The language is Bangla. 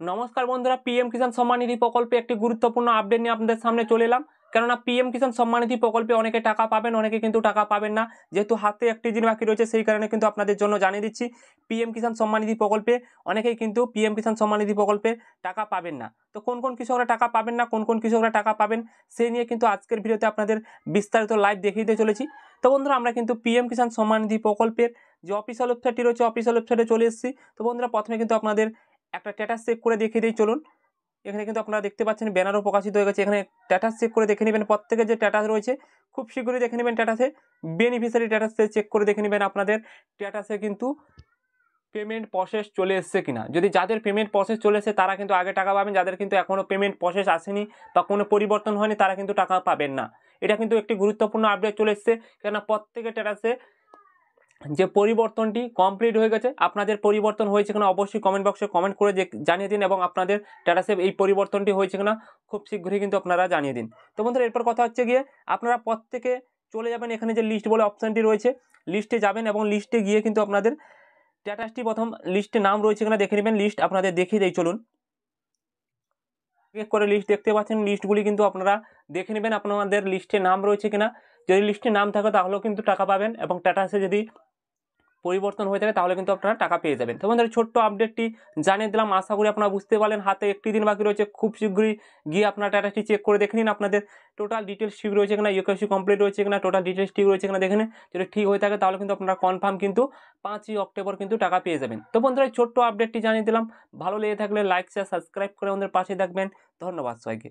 নমস্কার বন্ধুরা, পিএম কিষাণ সম্মান নিধি প্রকল্পে একটি গুরুত্বপূর্ণ আপডেট নিয়ে আপনাদের সামনে চলে এলাম। কেননা পিএম কিষাণ সম্মান নিধি প্রকল্পে অনেকে টাকা পাবেন, অনেকে কিন্তু টাকা পাবেন না। যেহেতু হাতে একটি দিন বাকি রয়েছে, সেই কারণে কিন্তু আপনাদের জন্য জানিয়ে দিচ্ছি, পিএম কিষাণ সম্মান নিধি প্রকল্পে অনেকেই কিন্তু পিএম কিষাণ সম্মান নিধি প্রকল্পে টাকা পাবেন না। তো কোন কোন কৃষকরা টাকা পাবেন না, কোন কোন কৃষকরা টাকা পাবেন, সেই নিয়ে কিন্তু আজকের ভিডিওতে আপনাদের বিস্তারিত লাইভ দেখিয়ে দিতে চলেছি। তো বন্ধুরা, আমরা কিন্তু পিএম কিষাণ সম্মান নিধি প্রকল্পের যে অফিসিয়াল ওয়েবসাইটটি রয়েছে, অফিসিয়াল ওয়েবসাইটে চলে এসেছি। তো বন্ধুরা, প্রথমে কিন্তু আপনাদের একটা স্ট্যাটাস চেক করে দেখিয়ে দিই, চলুন। এখানে কিন্তু আপনারা দেখতে পাচ্ছেন ব্যানারও প্রকাশিত হয়ে গেছে। এখানে স্ট্যাটাস চেক করে দেখে নেবেন, প্রত্যেকের যে স্ট্যাটাস রয়েছে খুব শীঘ্রই দেখে নেবেন। স্ট্যাটাসে বেনিফিশিয়ারি স্ট্যাটাসে চেক করে দেখে নেবেন আপনাদের স্ট্যাটাসে কিন্তু পেমেন্ট প্রসেস চলে এসছে কিনা। যদি যাদের পেমেন্ট প্রসেস চলে এসেছে তারা কিন্তু আগে টাকা পাবেন, যাদের কিন্তু এখনও পেমেন্ট প্রসেস আসেনি বা কোনো পরিবর্তন হয়নি তারা কিন্তু টাকা পাবেন না। এটা কিন্তু একটি গুরুত্বপূর্ণ আপডেট চলে এসছে, কেননা প্রত্যেকের স্ট্যাটাসে যে পরিবর্তনটি কমপ্লিট হয়ে গেছে। আপনাদের পরিবর্তন হয়েছে কিনা অবশ্যই কমেন্ট বক্সে কমেন্ট করে জানিয়ে দিন, এবং আপনাদের স্ট্যাটাসে এই পরিবর্তনটি হয়েছে কিনা খুব শীঘ্রই কিন্তু আপনারা জানিয়ে দিন। তো বন্ধুরা, এরপর কথা হচ্ছে গিয়ে আপনারা প্রত্যেকে চলে যাবেন, এখানে যে লিস্ট বলে অপশানটি রয়েছে, লিস্টে যাবেন এবং লিস্টে গিয়ে কিন্তু আপনাদের স্ট্যাটাসটি প্রথম লিস্টে নাম রয়েছে কিনা দেখে নেবেন। লিস্ট আপনাদের দেখিয়ে দেই, চলুন। চেক করে লিস্ট দেখতে পাচ্ছেন, লিস্টগুলি কিন্তু আপনারা দেখে নেবেন আপনাদের লিস্টে নাম রয়েছে কিনা। যদি লিস্টে নাম থাকে তাহলেও কিন্তু টাকা পাবেন, এবং স্ট্যাটাসে যদি পরিবর্তন হয়ে থাকে তাহলে কিন্তু আপনারা টাকা পেয়ে যাবেন। তো বন্ধুরা, ছোট্ট আপডেটটি জানিয়ে দিলাম, আশা করি আপনারা বুঝতে পারলেন। হাতে একটি দিন বাকি রয়েছে, খুব শীঘ্রই গিয়ে আপনার স্ট্যাটাসটি চেক করে দেখে নিন আপনাদের টোটাল ডিটেলস ঠিক রয়েছে কিনা, ইউকেসি কমপ্লিট রয়েছে কিনা, টোটাল ডিটেলস ঠিক রয়েছে কিনা দেখে নিন। যদি ঠিক হয়ে থাকে তাহলে কিন্তু আপনারা কনফার্ম কিন্তু 5ই অক্টোবর কিন্তু টাকা পেয়ে যাবেন। তো বন্ধুরা, এই ছোট্ট আপডেটটি জানিয়ে দিলাম। ভালো লেগে থাকলে লাইক শেয়ার সাবস্ক্রাইব করে আমাদের পাশে থাকবেন। ধন্যবাদ সবাইকে।